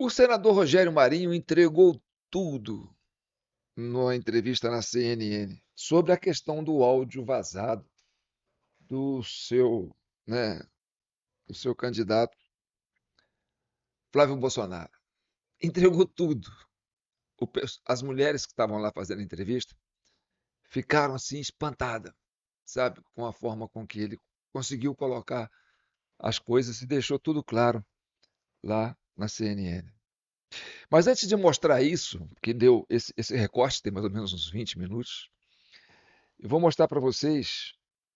O senador Rogério Marinho entregou tudo numa entrevista na CNN sobre a questão do áudio vazado do seu, né, do seu candidato Flávio Bolsonaro. Entregou tudo. As mulheres que estavam lá fazendo a entrevista ficaram assim espantadas, sabe, com a forma com que ele conseguiu colocar as coisas e deixou tudo claro lá na CNN. Mas antes de mostrar isso, que deu esse recorte, tem mais ou menos uns 20 minutos, eu vou mostrar para vocês,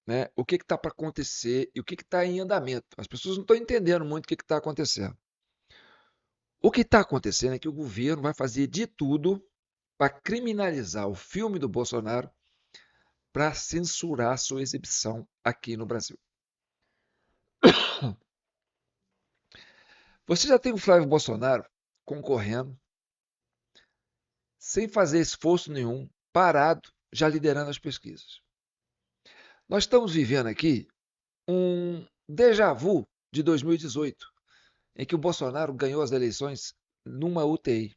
né, o que está para acontecer e o que está em andamento. As pessoas não estão entendendo muito o que está acontecendo. O que está acontecendo é que o governo vai fazer de tudo para criminalizar o filme do Bolsonaro para censurar sua exibição aqui no Brasil. Você já tem o Flávio Bolsonaro concorrendo, sem fazer esforço nenhum, parado, já liderando as pesquisas. Nós estamos vivendo aqui um déjà vu de 2018, em que o Bolsonaro ganhou as eleições numa UTI,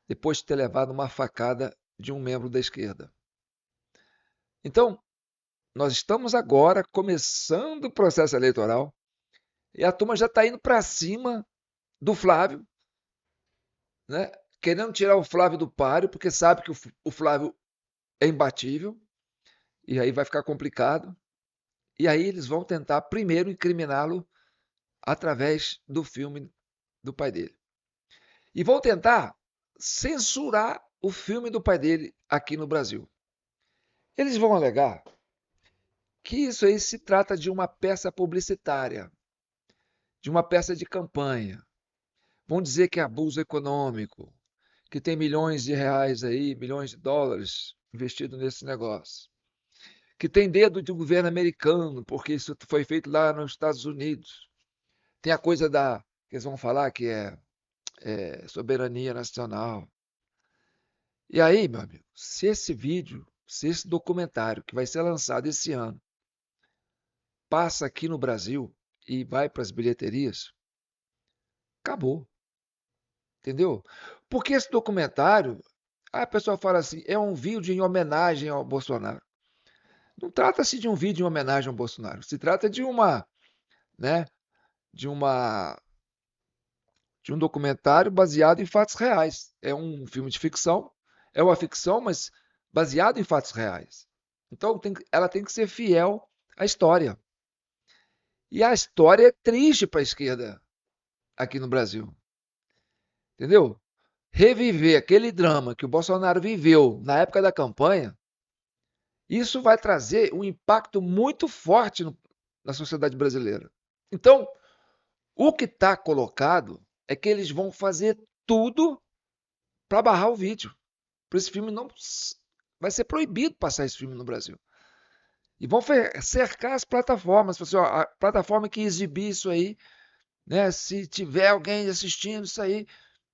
depois de ter levado uma facada de um membro da esquerda. Então, nós estamos agora começando o processo eleitoral e a turma já está indo para cima do Flávio, né? Querendo tirar o Flávio do páreo, porque sabe que o Flávio é imbatível, e aí vai ficar complicado. E aí eles vão tentar primeiro incriminá-lo através do filme do pai dele. E vão tentar censurar o filme do pai dele aqui no Brasil. Eles vão alegar que isso aí se trata de uma peça publicitária, de uma peça de campanha. Vão dizer que é abuso econômico, que tem milhões de reais aí, milhões de dólares investidos nesse negócio. Que tem dedo de governo americano, porque isso foi feito lá nos Estados Unidos. Tem a coisa da, que eles vão falar que é soberania nacional. E aí, meu amigo, se esse vídeo, se esse documentário que vai ser lançado esse ano passa aqui no Brasil e vai para as bilheterias, acabou, entendeu? Porque esse documentário, a pessoa fala assim, é um vídeo em homenagem ao Bolsonaro. Não trata-se de um vídeo em homenagem ao Bolsonaro, se trata de né, de uma de um documentário baseado em fatos reais. É um filme de ficção, é uma ficção, mas baseado em fatos reais. Então ela tem que ser fiel à história. E a história é triste para a esquerda aqui no Brasil, entendeu? Reviver aquele drama que o Bolsonaro viveu na época da campanha, isso vai trazer um impacto muito forte na sociedade brasileira. Então, o que está colocado é que eles vão fazer tudo para barrar o vídeo. Para esse filme não vai ser proibido passar esse filme no Brasil. E vão cercar as plataformas. Assim, ó, a plataforma que exibir isso aí, né? Se tiver alguém assistindo isso aí,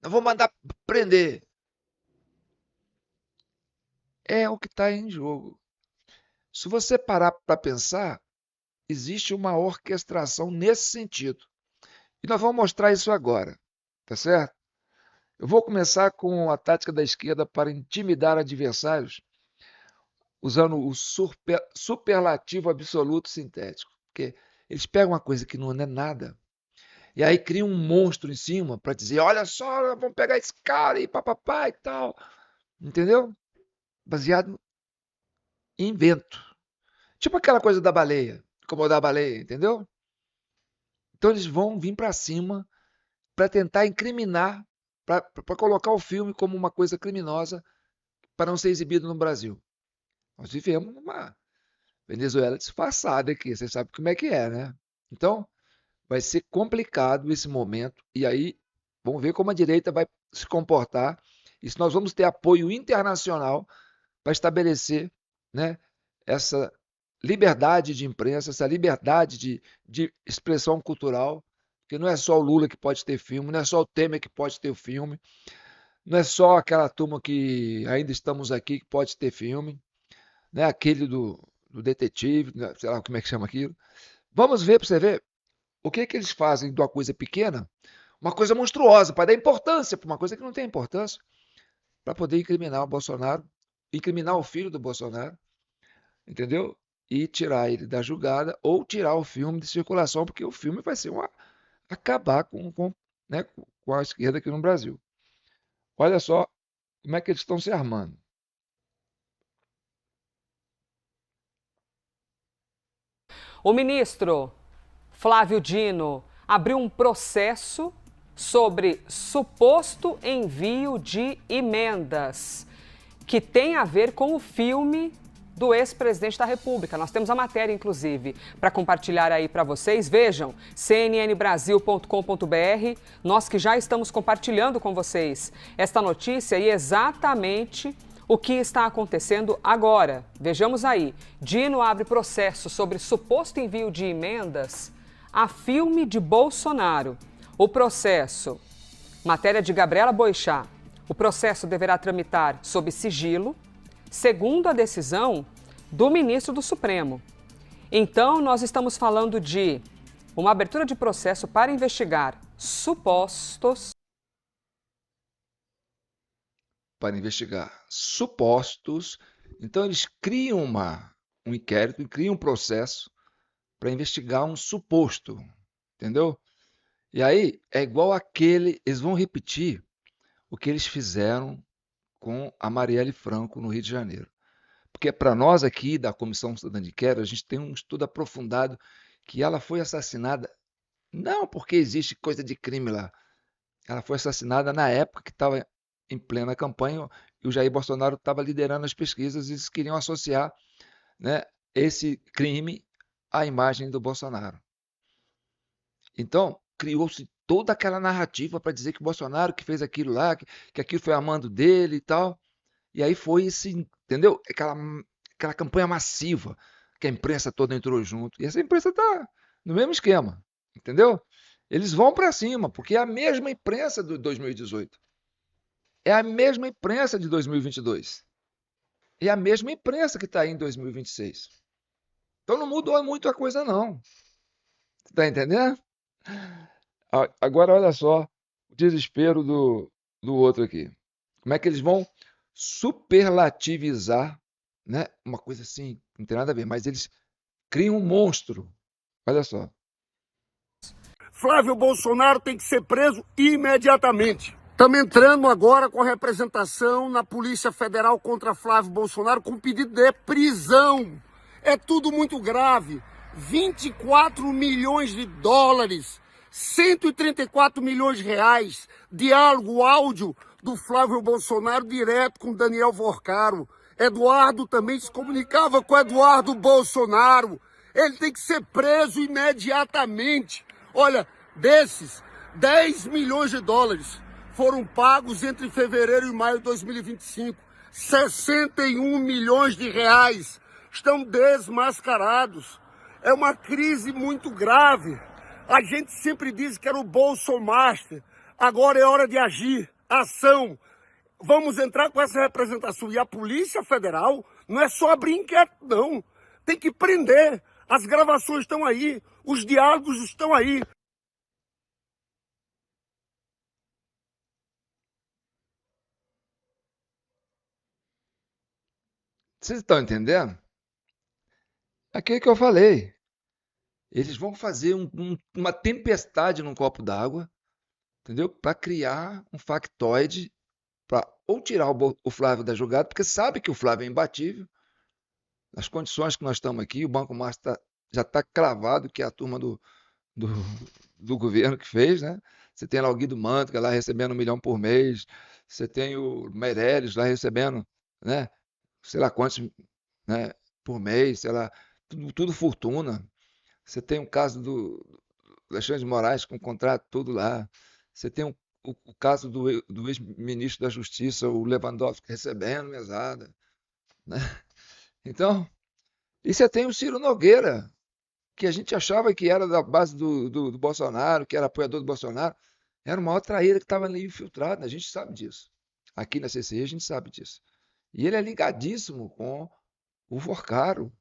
eu vou mandar prender. É o que está em jogo. Se você parar para pensar, existe uma orquestração nesse sentido. E nós vamos mostrar isso agora, tá certo? Eu vou começar com a tática da esquerda para intimidar adversários usando o superlativo absoluto sintético. Porque eles pegam uma coisa que não é nada e aí criam um monstro em cima para dizer: olha só, vamos pegar esse cara e papapá e tal. Entendeu? Baseado em invento. Tipo aquela coisa da baleia, incomodar a baleia, entendeu? Então eles vão vir para cima para tentar incriminar, para colocar o filme como uma coisa criminosa para não ser exibido no Brasil. Nós vivemos numa Venezuela disfarçada aqui, você sabe como é que é, né? Então, vai ser complicado esse momento e aí vamos ver como a direita vai se comportar e se nós vamos ter apoio internacional para estabelecer, né, essa liberdade de imprensa, essa liberdade de expressão cultural, porque não é só o Lula que pode ter filme, não é só o Temer que pode ter filme, não é só aquela turma que ainda estamos aqui que pode ter filme, né, aquele do detetive, né, sei lá como é que chama aquilo. Vamos ver para você ver o que que eles fazem de uma coisa pequena, uma coisa monstruosa, para dar importância para uma coisa que não tem importância, para poder incriminar o Bolsonaro, incriminar o filho do Bolsonaro, entendeu? E tirar ele da julgada ou tirar o filme de circulação, porque o filme vai ser acabar né, com a esquerda aqui no Brasil. Olha só como é que eles estão se armando. O ministro Flávio Dino abriu um processo sobre suposto envio de emendas que tem a ver com o filme do ex-presidente da República. Nós temos a matéria, inclusive, para compartilhar aí para vocês. Vejam, cnnbrasil.com.br, nós que já estamos compartilhando com vocês esta notícia e exatamente o que está acontecendo agora. Vejamos aí, Dino abre processo sobre suposto envio de emendas a filme de Bolsonaro. O processo, matéria de Gabriela Boixá, o processo deverá tramitar sob sigilo, segundo a decisão do ministro do Supremo. Então, nós estamos falando de uma abertura de processo para investigar supostos. Para investigar supostos. Então, eles criam um inquérito, criam um processo para investigar um suposto, entendeu? E aí é igual eles vão repetir o que eles fizeram com a Marielle Franco no Rio de Janeiro. Porque para nós aqui da Comissão Cidadã de Inquérito, a gente tem um estudo aprofundado que ela foi assassinada não porque existe coisa de crime lá. Ela foi assassinada na época que estava em plena campanha e o Jair Bolsonaro estava liderando as pesquisas e eles queriam associar, né, esse crime à imagem do Bolsonaro. Então, criou-se toda aquela narrativa para dizer que o Bolsonaro que fez aquilo lá, que aquilo foi a mando dele e tal. E aí foi entendeu? Aquela campanha massiva que a imprensa toda entrou junto. E essa imprensa está no mesmo esquema, entendeu? Eles vão para cima, porque é a mesma imprensa de 2018. É a mesma imprensa de 2022. É a mesma imprensa que está aí em 2026. Então não mudou muito a coisa, não. Você está entendendo? Agora olha só o desespero do outro aqui. Como é que eles vão superlativizar, né? Uma coisa assim, não tem nada a ver, mas eles criam um monstro. Olha só. Flávio Bolsonaro tem que ser preso imediatamente. Estamos entrando agora com a representação na Polícia Federal contra Flávio Bolsonaro com pedido de prisão. É tudo muito grave. 24 milhões de dólares, 134 milhões de reais, diálogo áudio do Flávio Bolsonaro direto com Daniel Vorcaro. Eduardo também se comunicava com Eduardo Bolsonaro. Ele tem que ser preso imediatamente. Olha, desses 10 milhões de dólares foram pagos entre fevereiro e maio de 2025. 61 milhões de reais estão desmascarados. É uma crise muito grave. A gente sempre diz que era o Bolsomaster. Agora é hora de agir. Ação. Vamos entrar com essa representação. E a Polícia Federal não é só abrir inquérito, não. Tem que prender. As gravações estão aí. Os diálogos estão aí. Vocês estão entendendo? Aquilo que eu falei. Eles vão fazer uma tempestade num copo d'água, entendeu? Para criar um factoide para ou tirar o Flávio da jogada, porque sabe que o Flávio é imbatível. Nas condições que nós estamos aqui, o Banco Master já está cravado que é a turma do, do governo que fez, né? Você tem lá o Guido Mantega lá recebendo 1 milhão por mês, você tem o Meirelles lá recebendo, né? Sei lá quantos, né? Por mês, sei lá, tudo fortuna. Você tem o caso do Alexandre de Moraes com contrato tudo lá. Você tem o caso do ex-ministro da Justiça, o Lewandowski, recebendo mesada, né? Então, e você tem o Ciro Nogueira, que a gente achava que era da base do Bolsonaro, que era apoiador do Bolsonaro, era o maior traíra que estava ali infiltrado, a gente sabe disso. Aqui na CCE a gente sabe disso. E ele é ligadíssimo com o Vorcaro,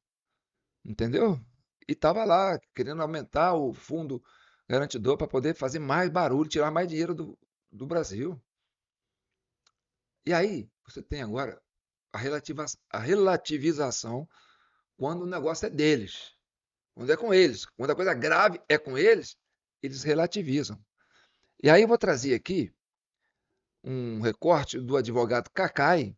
entendeu? E estava lá querendo aumentar o fundo garantidor para poder fazer mais barulho, tirar mais dinheiro do Brasil. E aí, você tem agora a relativização quando o negócio é deles. Quando é com eles. Quando a coisa grave é com eles, eles relativizam. E aí eu vou trazer aqui um recorte do advogado Cacai,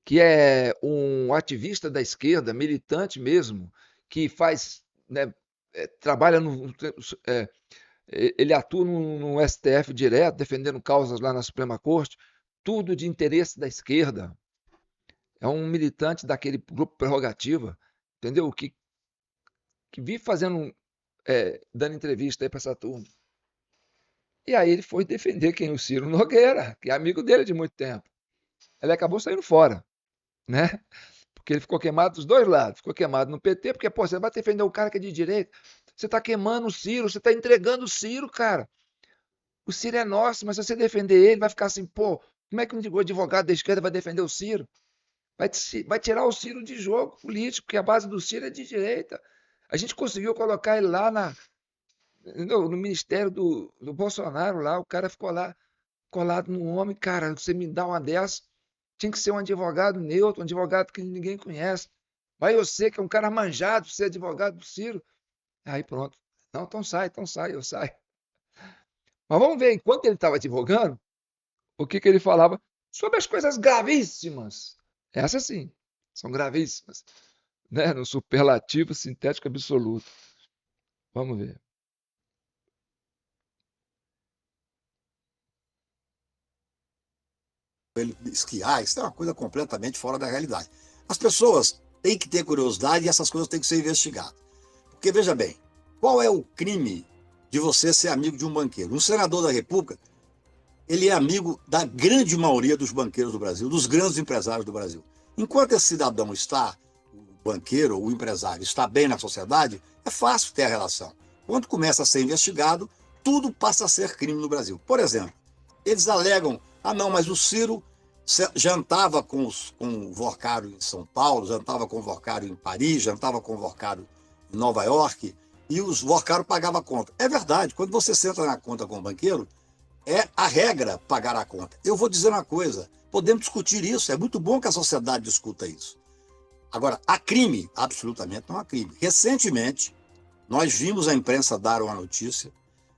que é um ativista da esquerda, militante mesmo, que faz, né, trabalha ele atua no STF direto, defendendo causas lá na Suprema Corte, tudo de interesse da esquerda. É um militante daquele grupo Prerrogativa, entendeu? Que vive dando entrevista aí para essa turma. E aí ele foi defender quem? O Ciro Nogueira, que é amigo dele de muito tempo. Ele acabou saindo fora, né? Porque ele ficou queimado dos dois lados. Ficou queimado no PT, porque, pô, você vai defender um cara que é de direita. Você está queimando o Ciro, você está entregando o Ciro, cara. O Ciro é nosso, mas se você defender ele, vai ficar assim, pô, como é que um advogado da esquerda vai defender o Ciro? Vai tirar o Ciro de jogo político, porque a base do Ciro é de direita. A gente conseguiu colocar ele lá no ministério do Bolsonaro, lá, o cara ficou lá colado no homem. Cara, você me dá uma dessa, tinha que ser um advogado neutro, um advogado que ninguém conhece. Vai você, que é um cara manjado, ser advogado do Ciro. Aí pronto. Não, então sai, eu saio. Mas vamos ver, enquanto ele estava advogando, o que ele falava sobre as coisas gravíssimas. Essas sim, são gravíssimas, né? No superlativo sintético absoluto. Vamos ver. Ele esquiar, isso é uma coisa completamente fora da realidade. As pessoas têm que ter curiosidade e essas coisas têm que ser investigadas. Porque, veja bem, qual é o crime de você ser amigo de um banqueiro? Um senador da República, ele é amigo da grande maioria dos banqueiros do Brasil, dos grandes empresários do Brasil. Enquanto esse cidadão está, o banqueiro, o empresário, está bem na sociedade, é fácil ter a relação. Quando começa a ser investigado, tudo passa a ser crime no Brasil. Por exemplo, eles alegam, não, mas o Ciro jantava com o Vorcário em São Paulo, jantava com o Vorcário em Paris, jantava com o Vorcário em Nova York, e os Vorcário pagavam a conta. É verdade, quando você senta na conta com o banqueiro, é a regra pagar a conta. Eu vou dizer uma coisa, podemos discutir isso, é muito bom que a sociedade discuta isso. Agora, há crime? Absolutamente não há crime. Recentemente, nós vimos a imprensa dar uma notícia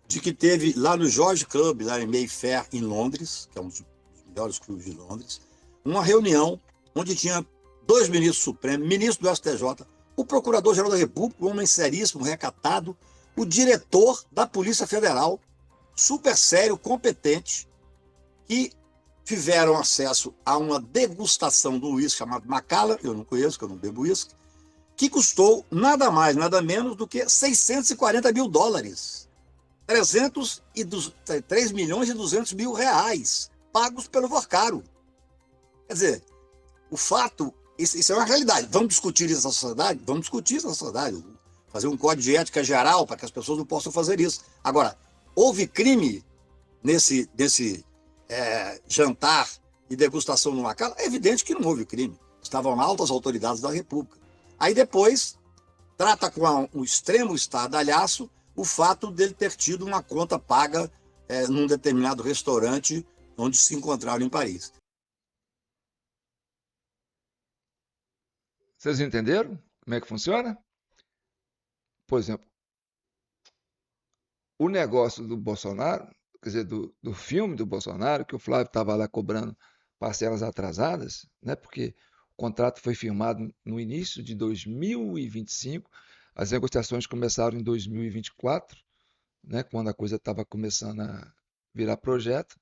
de que teve lá no George Club, lá em Mayfair, em Londres, que é um dos melhores clubes de Londres, uma reunião onde tinha 2 ministros supremos, ministro do STJ, o Procurador-Geral da República, um homem seríssimo, recatado, o diretor da Polícia Federal, super sério, competente, que tiveram acesso a uma degustação do uísque chamado Macallan, eu não conheço, que eu não bebo uísque, que custou nada mais, nada menos do que $640 mil. 3 milhões e 200 mil reais, pagos pelo Vorcário. Quer dizer, o fato, isso é uma realidade. Vamos discutir isso na sociedade? Vamos discutir isso na sociedade. Fazer um código de ética geral para que as pessoas não possam fazer isso. Agora, houve crime nesse jantar e degustação no Macallan? É evidente que não houve crime. Estavam lá altas autoridades da República. Aí depois, trata com um extremo estardalhaço o fato dele ter tido uma conta paga num determinado restaurante onde se encontraram em Paris. Vocês entenderam como é que funciona? Por exemplo, o negócio do Bolsonaro, quer dizer, do filme do Bolsonaro, que o Flávio estava lá cobrando parcelas atrasadas, né? Porque o contrato foi firmado no início de 2025, as negociações começaram em 2024, né? Quando a coisa estava começando a virar projeto.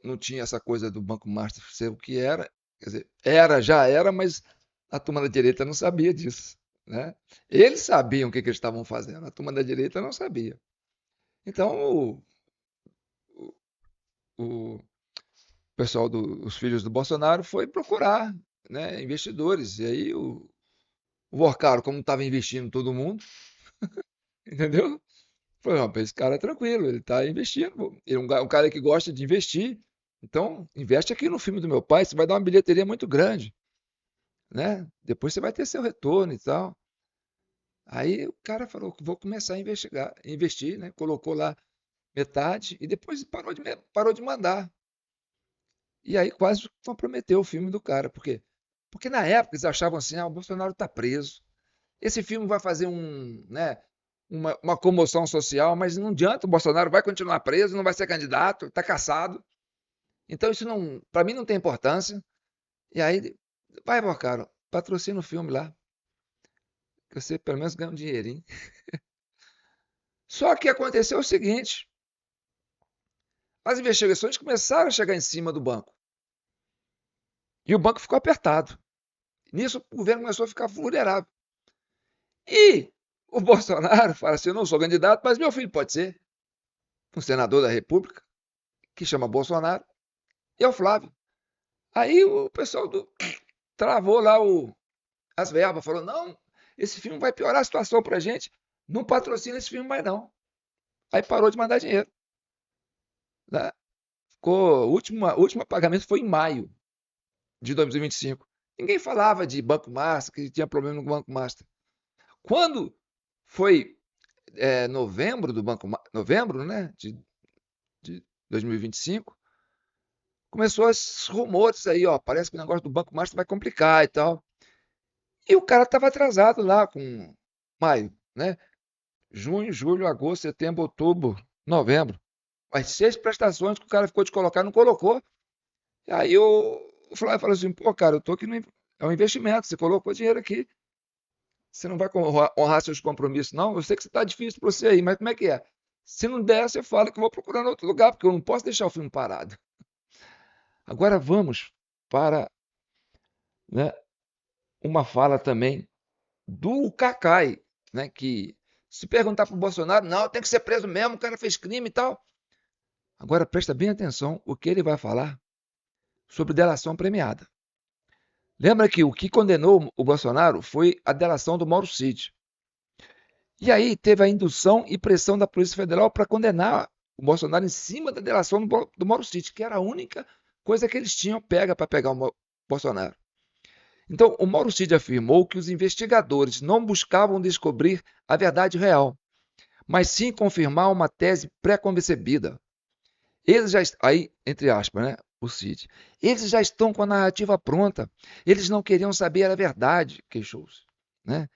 Não tinha essa coisa do Banco Master ser o que era, quer dizer, já era, mas a turma da direita não sabia disso, né? Eles sabiam o que eles estavam fazendo, a turma da direita não sabia. Então, o pessoal dos filhos do Bolsonaro foi procurar, né, investidores. E aí o Vorcaro, como estava investindo todo mundo, entendeu? Falou, não, esse cara é tranquilo, ele está investindo. Ele é um cara que gosta de investir. Então, investe aqui no filme do meu pai, você vai dar uma bilheteria muito grande, né? Depois você vai ter seu retorno e tal. Aí o cara falou que vou começar a investir, né? Colocou lá metade e depois parou de mandar. E aí quase comprometeu o filme do cara. Por quê? Porque na época eles achavam assim, o Bolsonaro está preso. Esse filme vai fazer né, uma comoção social, mas não adianta, o Bolsonaro vai continuar preso, não vai ser candidato, está caçado. Então isso não, para mim não tem importância. E aí, vai, cara, patrocina o filme lá, que você pelo menos ganha um dinheirinho. Só que aconteceu o seguinte, as investigações começaram a chegar em cima do banco. E o banco ficou apertado. Nisso, o governo começou a ficar vulnerável. E o Bolsonaro fala assim: eu não sou candidato, mas meu filho pode ser. Um senador da República, que chama Bolsonaro, e é o Flávio. Aí o pessoal travou lá as verbas, falou: não, esse filme vai piorar a situação para a gente, não patrocina esse filme mais não. Aí parou de mandar dinheiro. Né? O último pagamento foi em maio de 2025. Ninguém falava de Banco Master, que tinha problema no Banco Master. Quando foi novembro novembro, né, de 2025, começou esses rumores aí, ó, parece que o negócio do Banco Master vai complicar e tal. E o cara estava atrasado lá com maio, né? Junho, julho, agosto, setembro, outubro, novembro. As 6 prestações que o cara ficou de colocar, não colocou. E aí o Flávio falou assim, pô, cara, eu tô aqui é um investimento, você colocou dinheiro aqui. Você não vai honrar seus compromissos, não? Eu sei que está difícil para você aí, mas como é que é? Se não der, você fala que eu vou procurar em outro lugar, porque eu não posso deixar o filme parado. Agora vamos para, né, uma fala também do Cacai, né, que se perguntar para o Bolsonaro, não, tem que ser preso mesmo, o cara fez crime e tal. Agora presta bem atenção o que ele vai falar sobre delação premiada. Lembra que o que condenou o Bolsonaro foi a delação do Mauro Cid. E aí teve a indução e pressão da Polícia Federal para condenar o Bolsonaro em cima da delação do Mauro Cid, que era a única coisa que eles tinham pega para pegar o Bolsonaro. Então, o Mauro Cid afirmou que os investigadores não buscavam descobrir a verdade real, mas sim confirmar uma tese pré-concebida. Eles já, aí, entre aspas, né, o Cid, eles já estão com a narrativa pronta. Eles não queriam saber a verdade, queixou-se, né?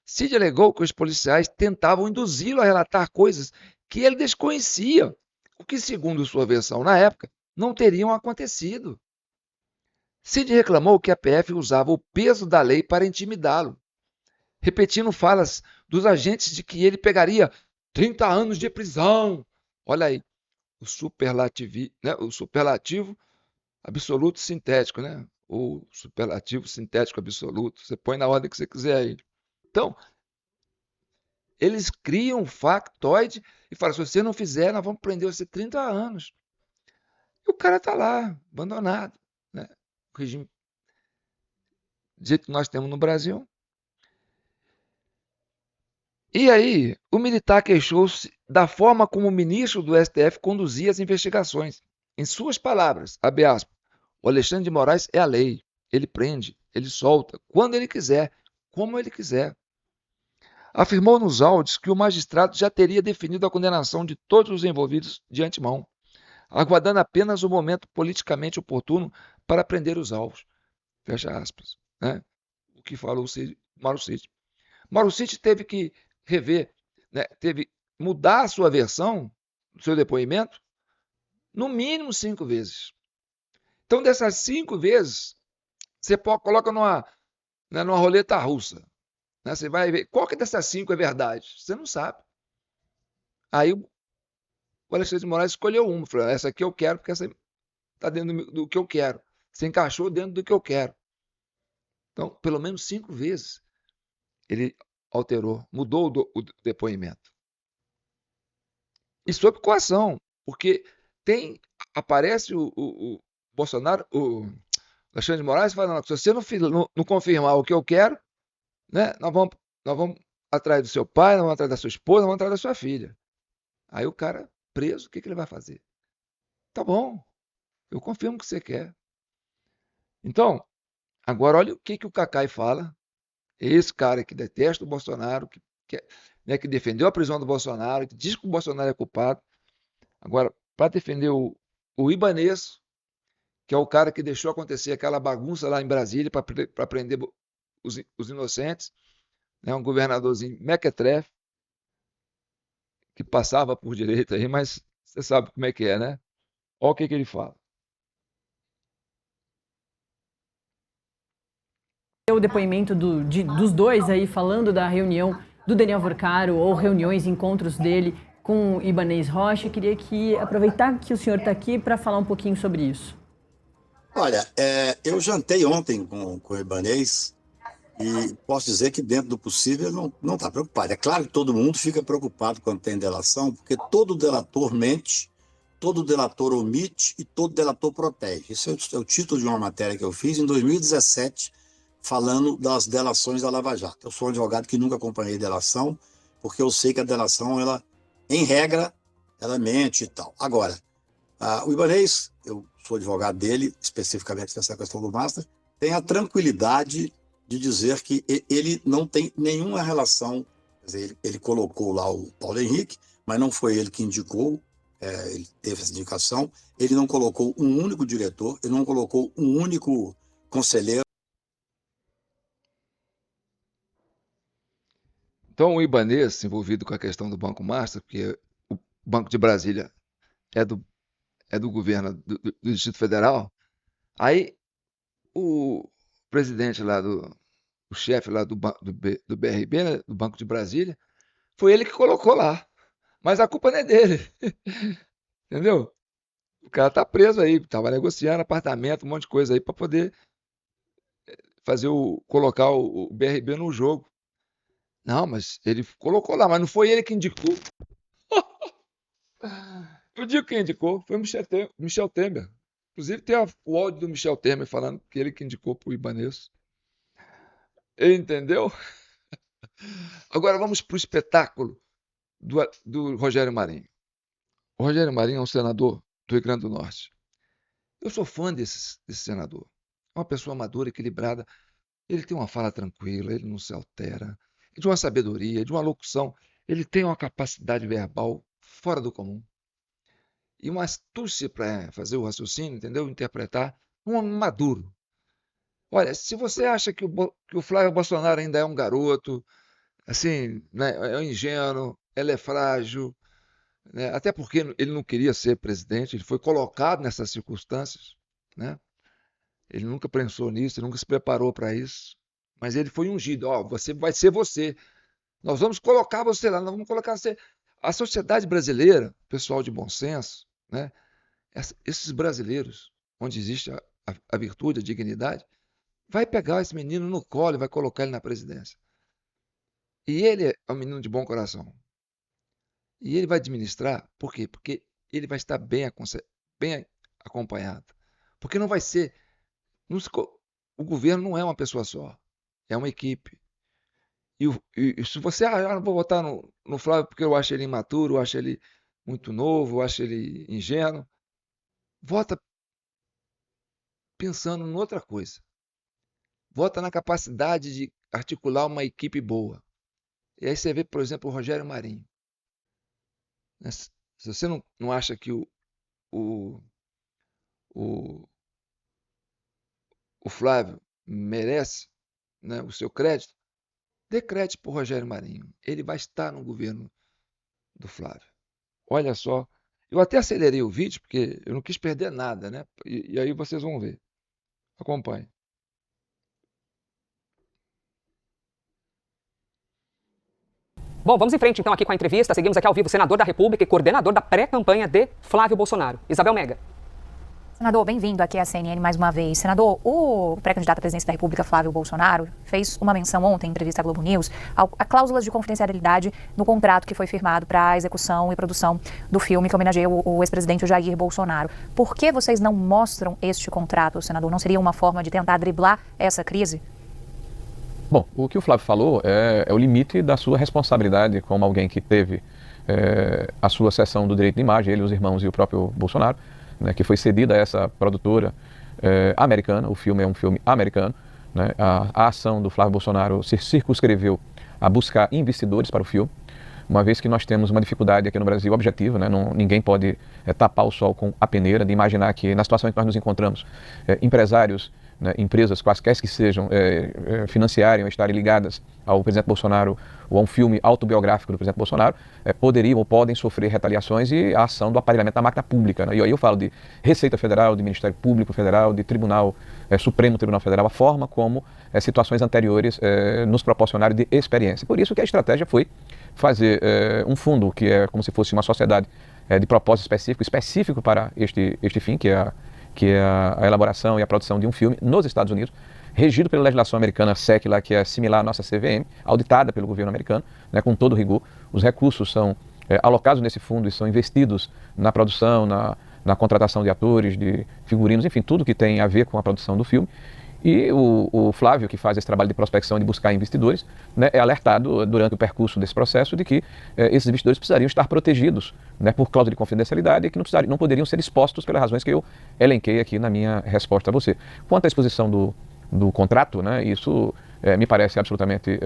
Cid alegou que os policiais tentavam induzi-lo a relatar coisas que ele desconhecia, o que, segundo sua versão na época, não teriam acontecido. Cid reclamou que a PF usava o peso da lei para intimidá-lo, repetindo falas dos agentes de que ele pegaria 30 anos de prisão. Olha aí, o superlativo absoluto sintético, né? O superlativo sintético absoluto. Você põe na ordem que você quiser aí. Então, eles criam um factoide e falam: se você não fizer, nós vamos prender você 30 anos. E o cara está lá, abandonado. Né? O regime do jeito que nós temos no Brasil. E aí, o militar queixou-se da forma como o ministro do STF conduzia as investigações. Em suas palavras, abre aspas, o Alexandre de Moraes é a lei. Ele prende, ele solta, quando ele quiser, como ele quiser. Afirmou nos áudios que o magistrado já teria definido a condenação de todos os envolvidos de antemão, aguardando apenas o momento politicamente oportuno para prender os alvos. Fecha aspas. Né? O que falou o Mauro Cid. Mauro Cid teve que rever, né? Teve mudar a sua versão, o seu depoimento, no mínimo 5 vezes. Então, dessas 5 vezes, você coloca numa roleta russa. Né? Você vai ver qual que dessas 5 é verdade. Você não sabe. Aí o Alexandre de Moraes escolheu uma. Falou, essa aqui eu quero porque essa está dentro do que eu quero. Se encaixou dentro do que eu quero. Então, pelo menos 5 vezes ele alterou, mudou o depoimento. E sob coação, porque aparece o Bolsonaro, o Alexandre de Moraes falando, se você não confirmar o que eu quero, né, nós vamos atrás do seu pai, nós vamos atrás da sua esposa, nós vamos atrás da sua filha. Aí o cara preso, o que ele vai fazer? Tá bom, eu confirmo o que você quer. Então, agora olha o que o Cacai fala. Esse cara que detesta o Bolsonaro, que né, que defendeu a prisão do Bolsonaro, que diz que o Bolsonaro é culpado. Agora, para defender o Ibanez, que é o cara que deixou acontecer aquela bagunça lá em Brasília para prender os inocentes, né, um governadorzinho mequetrefe, que passava por direito aí, mas você sabe como é que é, né? Olha o que ele fala. O depoimento dos dois aí, falando da reunião do Daniel Vorcaro, ou reuniões, encontros dele com o Ibanez Rocha. Queria aproveitar que o senhor está aqui para falar um pouquinho sobre isso. Olha, eu jantei ontem com o Ibanez e posso dizer que, dentro do possível, não está preocupado. É claro que todo mundo fica preocupado quando tem delação, porque todo delator mente, todo delator omite e todo delator protege. Esse é o título de uma matéria que eu fiz em 2017, falando das delações da Lava Jato. Eu sou um advogado que nunca acompanhei delação, porque eu sei que a delação, ela, em regra, ela mente e tal. Agora, o Ibanez, eu sou advogado dele, especificamente nessa questão do Master, tem a tranquilidade de dizer que ele não tem nenhuma relação, quer dizer, ele colocou lá o Paulo Henrique, mas não foi ele que indicou, ele teve essa indicação, ele não colocou um único diretor, ele não colocou um único conselheiro. Então, o Ibanez, envolvido com a questão do Banco Master, porque o Banco de Brasília é do governo do Distrito Federal, aí o presidente lá o chefe lá do BRB, né, do Banco de Brasília, foi ele que colocou lá. Mas a culpa não é dele. Entendeu? O cara tá preso aí, tava negociando apartamento, um monte de coisa aí para poder colocar o BRB no jogo. Não, mas ele colocou lá, mas não foi ele que indicou. Eu digo quem indicou, foi o Michel Temer. Inclusive tem o áudio do Michel Temer falando que ele que indicou para o Ibanez. Entendeu? Agora vamos para o espetáculo do Rogério Marinho. O Rogério Marinho é um senador do Rio Grande do Norte. Eu sou fã desse senador. É uma pessoa madura, equilibrada. Ele tem uma fala tranquila, ele não se altera. De uma sabedoria, de uma locução. Ele tem uma capacidade verbal fora do comum. E uma astúcia para fazer o raciocínio, entendeu? Interpretar. Um homem maduro. Olha, se você acha que o Flávio Bolsonaro ainda é um garoto, assim, né, é ingênuo, ele é frágil, né, até porque ele não queria ser presidente, ele foi colocado nessas circunstâncias, né? Ele nunca pensou nisso, ele nunca se preparou para isso, mas ele foi ungido. Ó, você vai ser você. Nós vamos colocar você lá, nós vamos colocar você. A sociedade brasileira, pessoal de bom senso, né? Esses brasileiros, onde existe a virtude, a dignidade, vai pegar esse menino no colo e vai colocar ele na presidência. E ele é um menino de bom coração. E ele vai administrar, por quê? Porque ele vai estar bem acompanhado. Porque não vai ser... o governo não é uma pessoa só, é uma equipe. E se você, não vou votar no Flávio porque eu acho ele imaturo, eu acho ele muito novo, eu acho ele ingênuo, vota pensando em outra coisa. Vota na capacidade de articular uma equipe boa. E aí você vê, por exemplo, o Rogério Marinho. Se você não acha que o Flávio merece, né, o seu crédito, dê crédito para o Rogério Marinho. Ele vai estar no governo do Flávio. Olha só, eu até acelerei o vídeo, porque eu não quis perder nada, né? E aí vocês vão ver. Acompanhe. Bom, vamos em frente então aqui com a entrevista. Seguimos aqui ao vivo o senador da República e coordenador da pré-campanha de Flávio Bolsonaro, Isabel Mega. Senador, bem-vindo aqui à CNN mais uma vez. Senador, o pré-candidato à presidência da República, Flávio Bolsonaro, fez uma menção ontem em entrevista à Globo News a cláusulas de confidencialidade no contrato que foi firmado para a execução e produção do filme que homenageia o ex-presidente Jair Bolsonaro. Por que vocês não mostram este contrato, senador? Não seria uma forma de tentar driblar essa crise? Bom, o que o Flávio falou é o limite da sua responsabilidade como alguém que teve a sua cessão do direito de imagem, ele, os irmãos e o próprio Bolsonaro, né, que foi cedida a essa produtora americana. O filme é um filme americano, né? A ação do Flávio Bolsonaro se circunscreveu a buscar investidores para o filme, uma vez que nós temos uma dificuldade aqui no Brasil objetiva, né? Ninguém pode tapar o sol com a peneira, de imaginar que na situação em que nós nos encontramos, empresários, né, empresas quaisquer que sejam, financiarem ou estarem ligadas ao presidente Bolsonaro ou a um filme autobiográfico do presidente Bolsonaro, poderiam ou podem sofrer retaliações e a ação do aparelhamento da máquina pública, né? E aí eu falo de Receita Federal, de Ministério Público Federal, de Tribunal, Supremo Tribunal Federal, a forma como situações anteriores nos proporcionaram de experiência. Por isso que a estratégia foi fazer um fundo que é como se fosse uma sociedade de propósito específico para este fim, que é a elaboração e a produção de um filme nos Estados Unidos, regido pela legislação americana SEC, lá, que é similar à nossa CVM, auditada pelo governo americano, né, com todo rigor. Os recursos são alocados nesse fundo e são investidos na produção, na contratação de atores, de figurinos, enfim, tudo que tem a ver com a produção do filme. E o Flávio, que faz esse trabalho de prospecção e de buscar investidores, né, é alertado durante o percurso desse processo de que esses investidores precisariam estar protegidos, né, por cláusula de confidencialidade e que não poderiam ser expostos pelas razões que eu elenquei aqui na minha resposta a você. Quanto à exposição do contrato, né, isso me parece absolutamente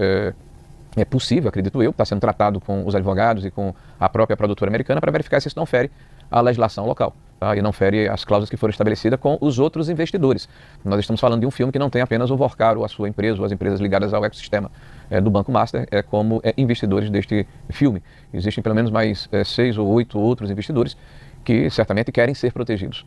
possível, acredito eu, está sendo tratado com os advogados e com a própria produtora americana para verificar se isso não fere a legislação local, tá? E não fere as cláusulas que foram estabelecidas com os outros investidores. Nós estamos falando de um filme que não tem apenas o Vorcaro, a sua empresa, ou as empresas ligadas ao ecossistema do Banco Master, como investidores deste filme. Existem pelo menos mais 6 ou 8 outros investidores que certamente querem ser protegidos.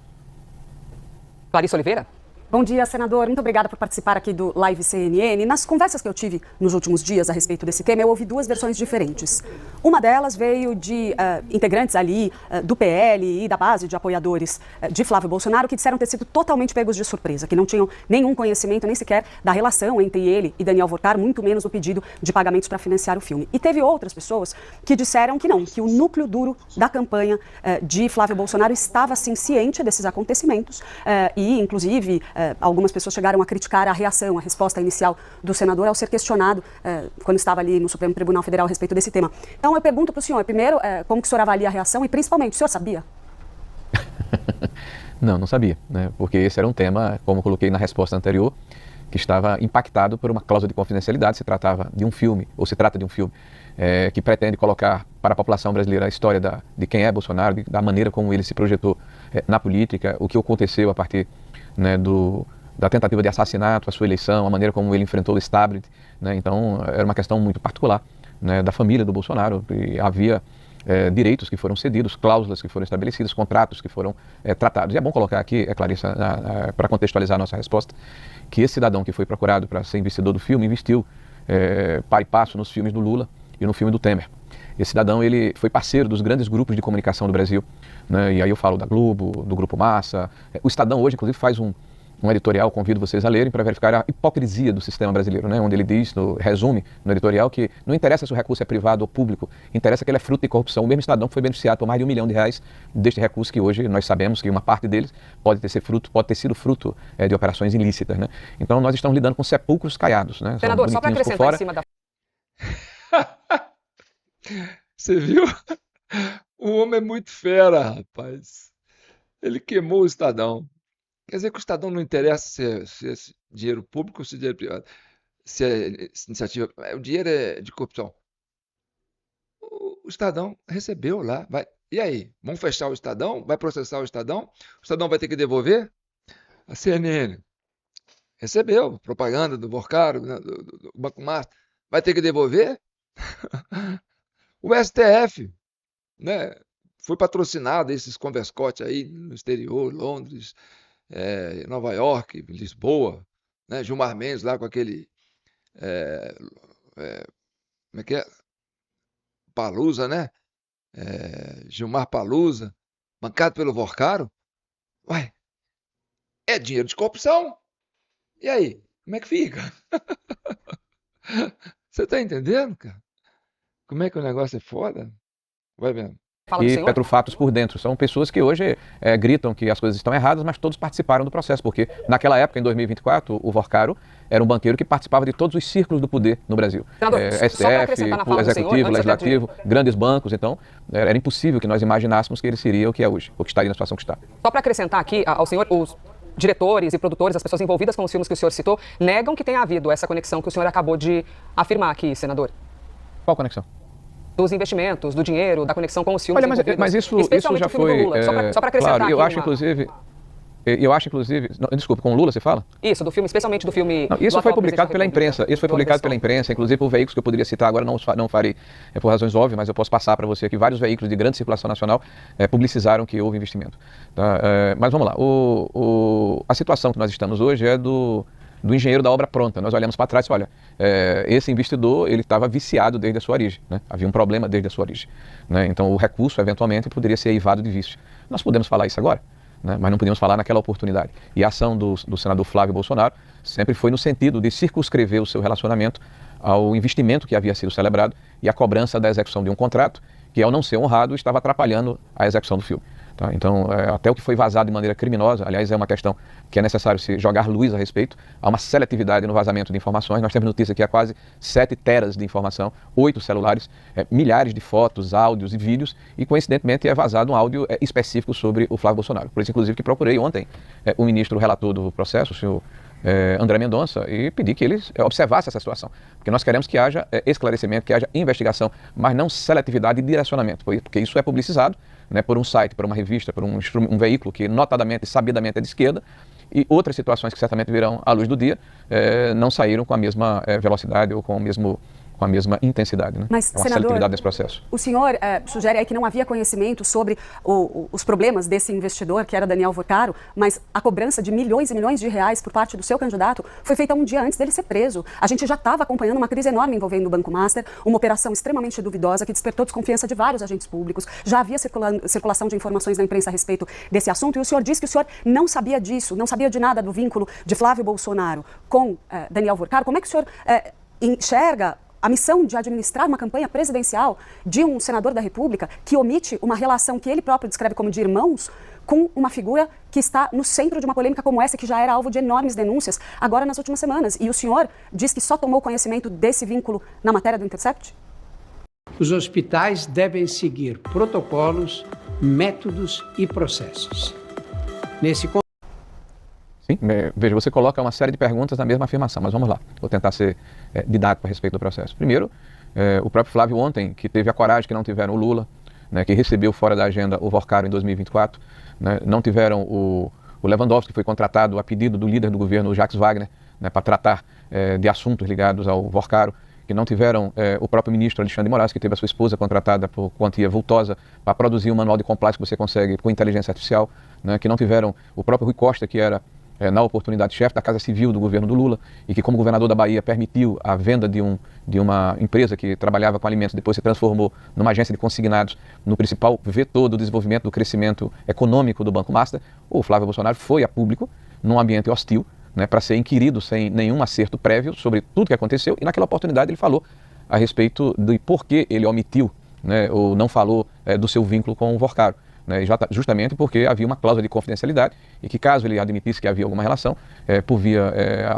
Clarissa Oliveira? Bom dia, senador. Muito obrigada por participar aqui do Live CNN. Nas conversas que eu tive nos últimos dias a respeito desse tema, eu ouvi duas versões diferentes. Uma delas veio de integrantes ali do PL e da base de apoiadores de Flávio Bolsonaro, que disseram ter sido totalmente pegos de surpresa, que não tinham nenhum conhecimento nem sequer da relação entre ele e Daniel Vorcaro, muito menos do pedido de pagamentos para financiar o filme. E teve outras pessoas que disseram que não, que o núcleo duro da campanha de Flávio Bolsonaro estava, sim, ciente desses acontecimentos e, inclusive, algumas pessoas chegaram a criticar a reação, a resposta inicial do senador ao ser questionado quando estava ali no Supremo Tribunal Federal a respeito desse tema. Então eu pergunto para o senhor, primeiro, como que o senhor avalia a reação e principalmente, o senhor sabia? Não sabia, né? Porque esse era um tema, como eu coloquei na resposta anterior, que estava impactado por uma cláusula de confidencialidade. Se tratava de um filme, ou se trata de um filme, que pretende colocar para a população brasileira a história de quem é Bolsonaro, da maneira como ele se projetou na política, o que aconteceu a partir, né, da tentativa de assassinato, a sua eleição, a maneira como ele enfrentou o establishment, né? Então era uma questão muito particular, né, da família do Bolsonaro, e havia direitos que foram cedidos, cláusulas que foram estabelecidas, contratos que foram tratados. E é bom colocar aqui, Clarissa, para contextualizar a nossa resposta, que esse cidadão que foi procurado para ser investidor do filme investiu par e passo nos filmes do Lula e no filme do Temer. Esse cidadão, ele foi parceiro dos grandes grupos de comunicação do Brasil, né? E aí eu falo da Globo, do Grupo Massa. O Estadão hoje, inclusive, faz um editorial, convido vocês a lerem, para verificar a hipocrisia do sistema brasileiro, né? Onde ele diz, resume no editorial, que não interessa se o recurso é privado ou público, interessa que ele é fruto de corrupção. O mesmo Estadão foi beneficiado por mais de R$1 milhão deste recurso, que hoje nós sabemos que uma parte deles pode ter sido fruto de operações ilícitas, né? Então nós estamos lidando com sepulcros caiados, né? Senador, só para acrescentar em cima da... Você viu? O homem é muito fera, rapaz. Ele queimou o Estadão. Quer dizer que o Estadão não interessa se é dinheiro público ou se é dinheiro privado. Se é iniciativa... O dinheiro é de corrupção. O Estadão recebeu lá. Vai. E aí? Vamos fechar o Estadão? Vai processar o Estadão? O Estadão vai ter que devolver? A CNN recebeu propaganda do Vorcaro, do Banco Master. Vai ter que devolver? O STF, né, foi patrocinado esses converscotes aí no exterior, Londres, Nova York, Lisboa, né, Gilmar Mendes lá com aquele como é que é? Palusa, né? Gilmar Palusa, bancado pelo Vorcaro. Ué, é dinheiro de corrupção. E aí, como é que fica? Você tá entendendo, cara? Como é que o negócio é foda? Vai vendo. E Petrofatos por dentro. São pessoas que hoje gritam que as coisas estão erradas, mas todos participaram do processo, porque naquela época, em 2024, o Vorcaro era um banqueiro que participava de todos os círculos do poder no Brasil. Senador, STF, Executivo, Legislativo, grandes bancos. Então, era impossível que nós imaginássemos que ele seria o que é hoje, ou que estaria na situação que está. Só para acrescentar aqui ao senhor, os diretores e produtores, as pessoas envolvidas com os filmes que o senhor citou, negam que tenha havido essa conexão que o senhor acabou de afirmar aqui, senador. Qual conexão? Dos investimentos, do dinheiro, da conexão com os filmes. Olha, mas isso já foi... Só para acrescentar claro, aqui eu acho, inclusive... Desculpe, com o Lula você fala? Isso, do filme, especialmente do filme... Não, isso foi publicado pela imprensa, inclusive por veículos que eu poderia citar agora, não farei por razões óbvias, mas eu posso passar para você que vários veículos de grande circulação nacional publicizaram que houve investimento. Tá? Mas vamos lá, a situação que nós estamos hoje é do engenheiro da obra pronta. Nós olhamos para trás e olha, esse investidor ele estava viciado desde a sua origem, né? Havia um problema desde a sua origem, né? Então o recurso eventualmente poderia ser eivado de vício. Nós podemos falar isso agora, né? Mas não podemos falar naquela oportunidade. E a ação do senador Flávio Bolsonaro sempre foi no sentido de circunscrever o seu relacionamento ao investimento que havia sido celebrado e à cobrança da execução de um contrato que, ao não ser honrado, estava atrapalhando a execução do filme. Tá? Então, até o que foi vazado de maneira criminosa, aliás, é uma questão que é necessário se jogar luz a respeito, há uma seletividade no vazamento de informações. Nós temos notícia que há quase 7 teras de informação, 8 celulares, milhares de fotos, áudios e vídeos, e coincidentemente é vazado um áudio específico sobre o Flávio Bolsonaro. Por isso, inclusive, que procurei ontem o ministro relator do processo, o senhor André Mendonça, e pedi que ele observasse essa situação, porque nós queremos que haja esclarecimento, que haja investigação, mas não seletividade e direcionamento, porque isso é publicizado, né, por um site, por uma revista, por um veículo que notadamente e sabidamente é de esquerda, e outras situações que certamente virão à luz do dia não saíram com a mesma velocidade ou com a mesma intensidade, né? Mas, uma senador, seletividade nesse processo. O senhor sugere aí que não havia conhecimento sobre os problemas desse investidor, que era Daniel Vorcaro, mas a cobrança de milhões e milhões de reais por parte do seu candidato foi feita um dia antes dele ser preso. A gente já estava acompanhando uma crise enorme envolvendo o Banco Master, uma operação extremamente duvidosa que despertou desconfiança de vários agentes públicos. Já havia circulação de informações na imprensa a respeito desse assunto, e o senhor disse que o senhor não sabia disso, não sabia de nada do vínculo de Flávio Bolsonaro com Daniel Vorcaro. Como é que o senhor enxerga a missão de administrar uma campanha presidencial de um senador da República que omite uma relação que ele próprio descreve como de irmãos com uma figura que está no centro de uma polêmica como essa, que já era alvo de enormes denúncias agora nas últimas semanas? E o senhor diz que só tomou conhecimento desse vínculo na matéria do Intercept? Os hospitais devem seguir protocolos, métodos e processos. Sim, veja, você coloca uma série de perguntas na mesma afirmação, mas vamos lá, vou tentar ser didático a respeito do processo. Primeiro, o próprio Flávio ontem, que teve a coragem que não tiveram o Lula, né, que recebeu fora da agenda o Vorcaro em 2024, né, não tiveram o Lewandowski, que foi contratado a pedido do líder do governo, o Jacques Wagner, né, para tratar de assuntos ligados ao Vorcaro, que não tiveram o próprio ministro Alexandre de Moraes, que teve a sua esposa contratada por quantia vultosa para produzir um manual de compliance que você consegue com inteligência artificial, né, que não tiveram o próprio Rui Costa, que era na oportunidade chefe da Casa Civil do governo do Lula e que, como governador da Bahia, permitiu a venda de uma empresa que trabalhava com alimentos, depois se transformou numa agência de consignados, no principal vetor do desenvolvimento do crescimento econômico do Banco Master. O Flávio Bolsonaro foi a público, num ambiente hostil, né, para ser inquirido sem nenhum acerto prévio sobre tudo que aconteceu, e naquela oportunidade ele falou a respeito de por que ele omitiu, né, ou não falou do seu vínculo com o Vorcaro. Né, justamente porque havia uma cláusula de confidencialidade e que, caso ele admitisse que havia alguma relação, por via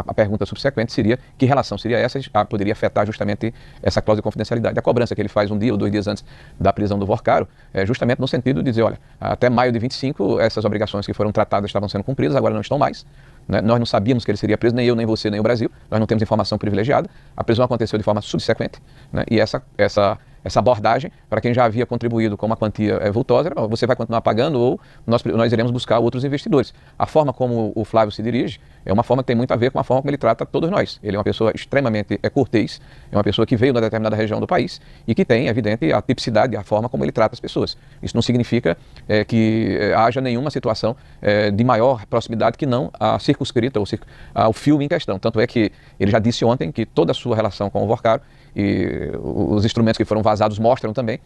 a pergunta subsequente seria que relação seria essa, poderia afetar justamente essa cláusula de confidencialidade. A cobrança que ele faz um dia ou 2 dias antes da prisão do Vorcaro é justamente no sentido de dizer, olha, até maio de 25 essas obrigações que foram tratadas estavam sendo cumpridas, agora não estão mais. Né? Nós não sabíamos que ele seria preso, nem eu, nem você, nem o Brasil, nós não temos informação privilegiada, a prisão aconteceu de forma subsequente, né? E essa abordagem, para quem já havia contribuído com uma quantia vultosa, você vai continuar pagando ou nós iremos buscar outros investidores. A forma como o Flávio se dirige é uma forma que tem muito a ver com a forma como ele trata todos nós. Ele é uma pessoa extremamente cortês, é uma pessoa que veio de uma determinada região do país e que tem, evidente, a tipicidade, a forma como ele trata as pessoas. Isso não significa que haja nenhuma situação de maior proximidade que não a circunscrita ao filme em questão. Tanto é que ele já disse ontem que toda a sua relação com o Vorcaro e os instrumentos que foram vazados mostram também,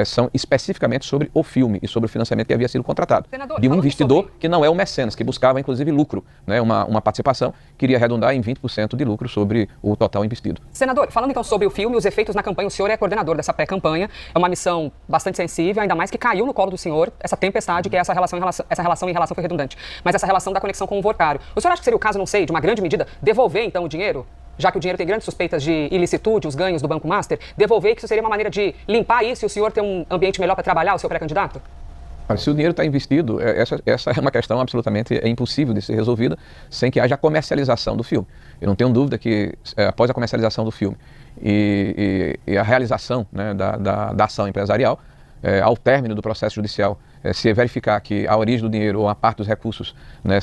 são especificamente sobre o filme e sobre o financiamento que havia sido contratado. Senador, de um investidor que não é o mecenas, que buscava inclusive lucro, né, uma participação que iria arredondar em 20% de lucro sobre o total investido. Senador, falando então sobre o filme, os efeitos na campanha, o senhor é coordenador dessa pré-campanha, é uma missão bastante sensível, ainda mais que caiu no colo do senhor essa tempestade, que é essa relação foi redundante, mas essa relação da conexão com o Vorcaro. O senhor acha que seria o caso, não sei, de uma grande medida, devolver então o dinheiro? Já que o dinheiro tem grandes suspeitas de ilicitude, os ganhos do Banco Master, devolver, que isso seria uma maneira de limpar isso e o senhor ter um ambiente melhor para trabalhar, o seu pré-candidato? Olha, se o dinheiro está investido, essa é uma questão absolutamente impossível de ser resolvida sem que haja a comercialização do filme. Eu não tenho dúvida que após a comercialização do filme e a realização, né, da ação empresarial, ao término do processo judicial, se verificar que a origem do dinheiro ou a parte dos recursos, né,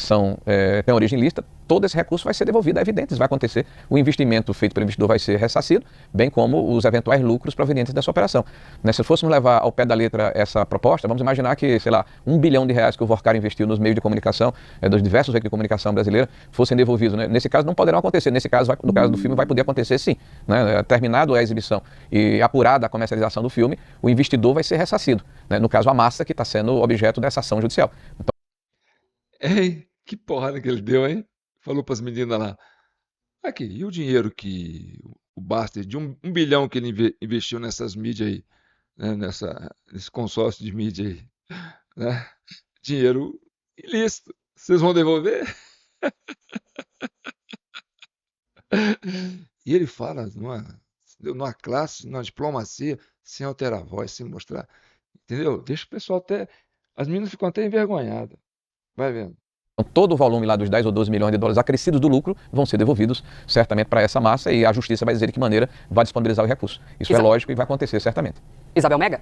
tem origem lícita, todo esse recurso vai ser devolvido, é evidente, isso vai acontecer. O investimento feito pelo investidor vai ser ressarcido, bem como os eventuais lucros provenientes dessa operação. Né, se fôssemos levar ao pé da letra essa proposta, vamos imaginar que, sei lá, R$1 bilhão que o Vorcaro investiu nos meios de comunicação, dos diversos veículos de comunicação brasileira, fossem devolvidos. Né? Nesse caso não poderão acontecer, nesse caso, no caso do filme, vai poder acontecer sim. Né? Terminado a exibição e apurada a comercialização do filme, o investidor vai ser ressarcido. Né? No caso, a massa que está sendo objeto dessa ação judicial. Então, Ei, que porrada que ele deu, hein? Falou para as meninas lá. Aqui, e o dinheiro que o Bastard, de um bilhão que ele investiu nessas mídias aí, né? Nesse consórcio de mídia aí, né? Dinheiro ilícito. Vocês vão devolver? E ele fala numa classe, numa diplomacia, sem alterar a voz, sem mostrar. Entendeu? Deixa o pessoal até. As meninas ficam até envergonhadas. Vai vendo. todo o volume lá dos 10 ou 12 milhões de dólares acrescidos do lucro vão ser devolvidos certamente para essa massa e a justiça vai dizer de que maneira vai disponibilizar o recurso. Isso é lógico e vai acontecer certamente. Isabel Mega?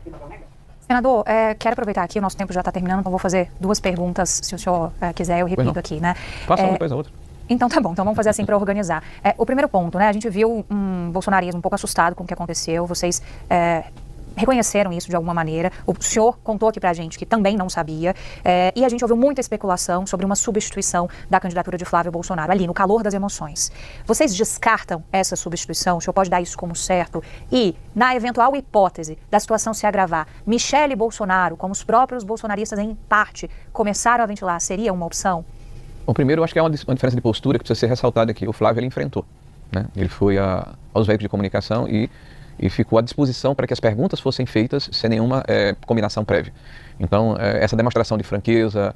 Senador, quero aproveitar aqui, o nosso tempo já está terminando, então vou fazer duas perguntas, se o senhor quiser, eu repito aqui, né? Faça uma depois a outra. Então tá bom, então vamos fazer assim para organizar. O primeiro ponto, né? A gente viu um bolsonarismo um pouco assustado com o que aconteceu, vocês reconheceram isso de alguma maneira. O senhor contou aqui pra gente que também não sabia, e a gente ouviu muita especulação sobre uma substituição da candidatura de Flávio Bolsonaro, ali no calor das emoções. Vocês descartam essa substituição? O senhor pode dar isso como certo? E, na eventual hipótese da situação se agravar, Michele Bolsonaro, como os próprios bolsonaristas em parte começaram a ventilar, seria uma opção? Bom, primeiro, eu acho que é uma diferença de postura que precisa ser ressaltada aqui. O Flávio, ele enfrentou, né? Ele foi aos veículos de comunicação e ficou à disposição para que as perguntas fossem feitas sem nenhuma combinação prévia. Então, essa demonstração de franqueza,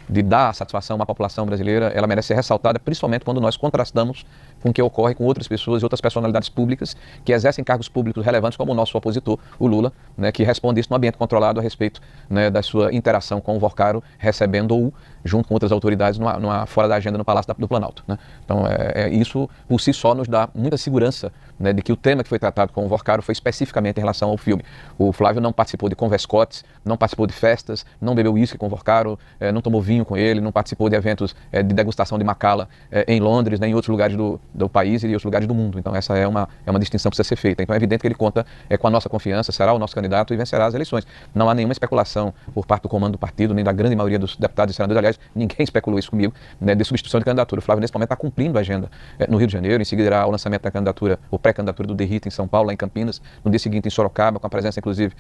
de dar satisfação à população brasileira, ela merece ser ressaltada, principalmente quando nós contrastamos com o que ocorre com outras pessoas e outras personalidades públicas que exercem cargos públicos relevantes, como o nosso opositor, o Lula, né, que responde isso no ambiente controlado a respeito, né, da sua interação com o Vorcaro, recebendo-o junto com outras autoridades fora da agenda no Palácio do Planalto. Né? Então, isso por si só nos dá muita segurança, né, de que o tema que foi tratado com o Vorcaro foi especificamente em relação ao filme. O Flávio não participou de converscotes, não participou de festas, não bebeu uísque com o Vorcaro, não tomou vinho com ele, não participou de eventos de degustação de Macala em Londres, nem em outros lugares do país e em outros lugares do mundo. Então essa é uma distinção que precisa ser feita. Então é evidente que ele conta com a nossa confiança, será o nosso candidato e vencerá as eleições. Não há nenhuma especulação por parte do comando do partido, nem da grande maioria dos deputados e senadores. Aliás, ninguém especulou isso comigo, né, de substituição de candidatura. O Flávio nesse momento está cumprindo a agenda no Rio de Janeiro, em seguida irá ao lançamento da candidatura, ou pré-candidatura do Derrita em São Paulo, lá em Campinas, no dia seguinte em Sorocaba, com a presença inclusive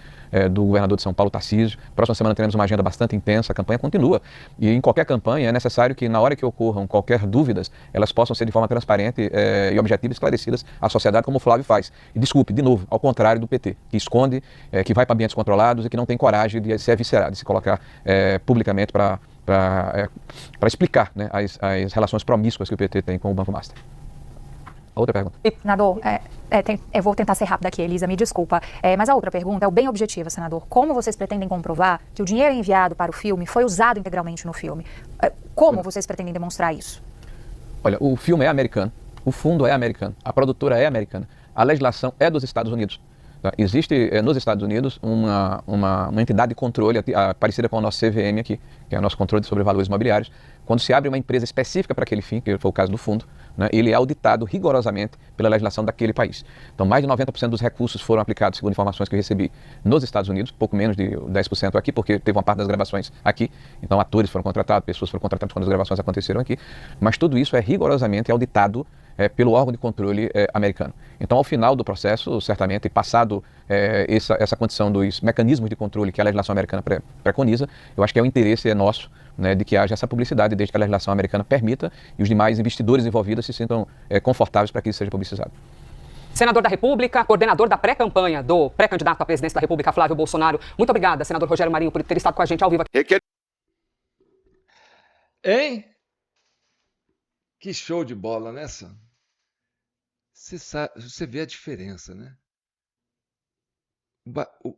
do governador de São Paulo, Tarcísio. Próxima semana teremos uma agenda bastante intensa, a campanha continua. E em qualquer campanha é necessário que na hora que ocorram qualquer dúvidas, elas possam ser de forma transparente e objetiva esclarecidas à sociedade, como o Flávio faz. E desculpe, de novo, ao contrário do PT, que esconde, que vai para ambientes controlados e que não tem coragem de se eviscerar, de se colocar publicamente para explicar, né, as relações promíscuas que o PT tem com o Banco Master. Outra pergunta. Senador, eu vou tentar ser rápida aqui, Elisa, me desculpa. Mas a outra pergunta é bem objetiva, senador. Como vocês pretendem comprovar que o dinheiro enviado para o filme foi usado integralmente no filme? Como vocês pretendem demonstrar isso? Olha, o filme é americano, o fundo é americano, a produtora é americana, a legislação é dos Estados Unidos. Tá? Existe nos Estados Unidos uma entidade de controle parecida com o nosso CVM aqui, que é o nosso controle sobre valores imobiliários. Quando se abre uma empresa específica para aquele fim, que foi o caso do fundo, né, ele é auditado rigorosamente pela legislação daquele país. Então, mais de 90% dos recursos foram aplicados, segundo informações que eu recebi, nos Estados Unidos, pouco menos de 10% aqui, porque teve uma parte das gravações aqui. Então, atores foram contratados, pessoas foram contratadas quando as gravações aconteceram aqui. Mas tudo isso é rigorosamente auditado pelo órgão de controle americano. Então, ao final do processo, certamente, passado essa condição dos mecanismos de controle que a legislação americana preconiza, eu acho que é o interesse nosso, né, de que haja essa publicidade, desde que a legislação americana permita e os demais investidores envolvidos se sintam confortáveis para que isso seja publicizado. Senador da República, coordenador da pré-campanha do pré-candidato à presidência da República, Flávio Bolsonaro. Muito obrigada, senador Rogério Marinho, por ter estado com a gente ao vivo aqui. Hein? Que show de bola, né, Sam? Você vê a diferença, né?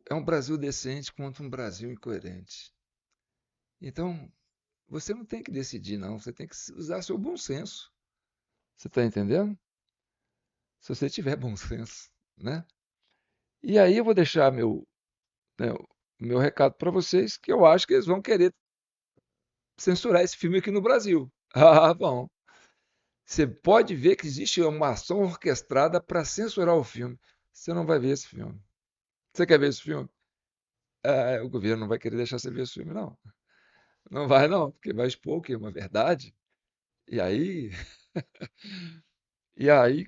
É um Brasil decente contra um Brasil incoerente. Então, você não tem que decidir, não. Você tem que usar seu bom senso. Você está entendendo? Se você tiver bom senso, né? E aí eu vou deixar meu recado para vocês, que eu acho que eles vão querer censurar esse filme aqui no Brasil. Ah, bom. Você pode ver que existe uma ação orquestrada para censurar o filme. Você não vai ver esse filme. Você quer ver esse filme? O governo não vai querer deixar você ver esse filme, não. Não vai, não, porque vai expor o quê? Uma verdade. E aí,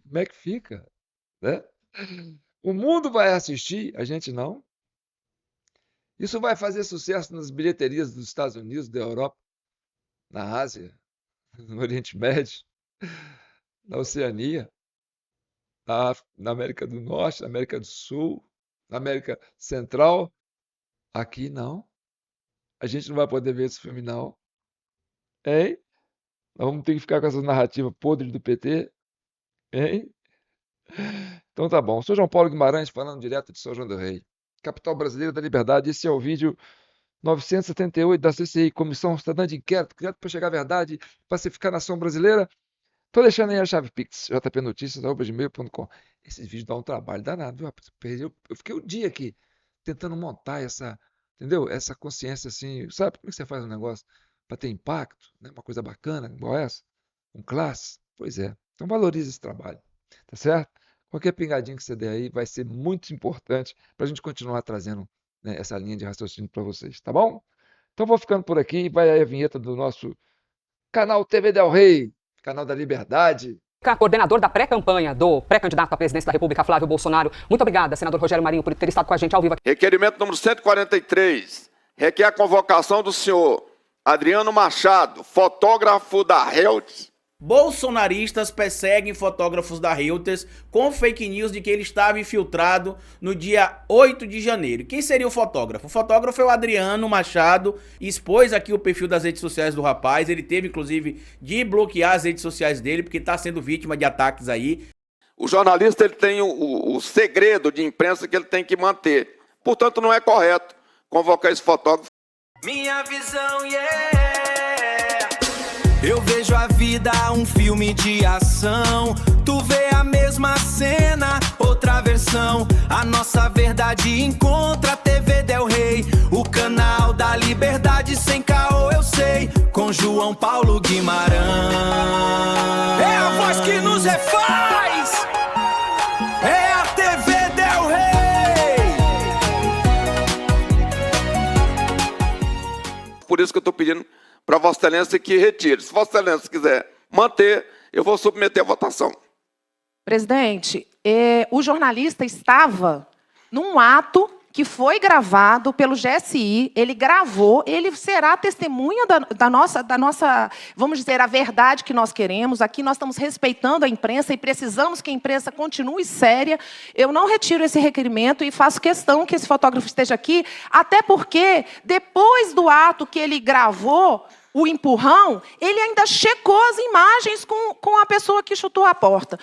como é que fica, né? O mundo vai assistir, a gente não. Isso vai fazer sucesso nas bilheterias dos Estados Unidos, da Europa, na Ásia, no Oriente Médio, na Oceania, na América do Norte, na América do Sul, na América Central. Aqui não. A gente não vai poder ver esse filme, não. Hein? Nós vamos ter que ficar com essa narrativa podre do PT. Hein? Então tá bom. Sou João Paulo Guimarães, falando direto de São João do Rei, capital brasileira da liberdade. Esse é o vídeo 978 da CCI, Comissão Cidadã de Inquérito, criado para chegar à verdade, pacificar a nação brasileira. Tô deixando aí a chave Pix, jpnoticias@gmail.com. Esses vídeos dão um trabalho danado, viu? Eu fiquei um dia aqui tentando montar essa, entendeu? Essa consciência assim, sabe como é que você faz um negócio para ter impacto, né? Uma coisa bacana, igual essa, com classe? Pois é. Então valorize esse trabalho, tá certo? Qualquer pingadinho que você der aí vai ser muito importante para a gente continuar trazendo, né, essa linha de raciocínio para vocês, tá bom? Então vou ficando por aqui, vai aí a vinheta do nosso canal TV Del Rey, canal da Liberdade. Coordenador da pré-campanha do pré-candidato à presidência da República, Flávio Bolsonaro. Muito obrigada, senador Rogério Marinho, por ter estado com a gente ao vivo. Requerimento número 143. Requer a convocação do senhor Adriano Machado, fotógrafo da Reuters. Bolsonaristas perseguem fotógrafos da Reuters com fake news de que ele estava infiltrado no dia 8 de janeiro. Quem seria o fotógrafo? O fotógrafo é o Adriano Machado, expôs aqui o perfil das redes sociais do rapaz, ele teve inclusive de bloquear as redes sociais dele porque está sendo vítima de ataques aí. O jornalista ele tem o segredo de imprensa que ele tem que manter, portanto não é correto convocar esse fotógrafo. Minha visão, yeah. Eu vejo a vida um filme de ação. Tu vê a mesma cena, outra versão. A nossa verdade encontra a TV Del Rey, o canal da liberdade sem caô, eu sei. Com João Paulo Guimarães. É a voz que nos refaz. É a TV Del Rey. Por isso que eu estou pedindo para Vossa Excelência que retire. Se Vossa Excelência quiser manter, eu vou submeter a votação. Presidente, o jornalista estava num ato que foi gravado pelo GSI, ele gravou, ele será testemunha da nossa, vamos dizer, a verdade que nós queremos. Aqui nós estamos respeitando a imprensa e precisamos que a imprensa continue séria. Eu não retiro esse requerimento e faço questão que esse fotógrafo esteja aqui, até porque, depois do ato que ele gravou, o empurrão, ele ainda checou as imagens com a pessoa que chutou a porta.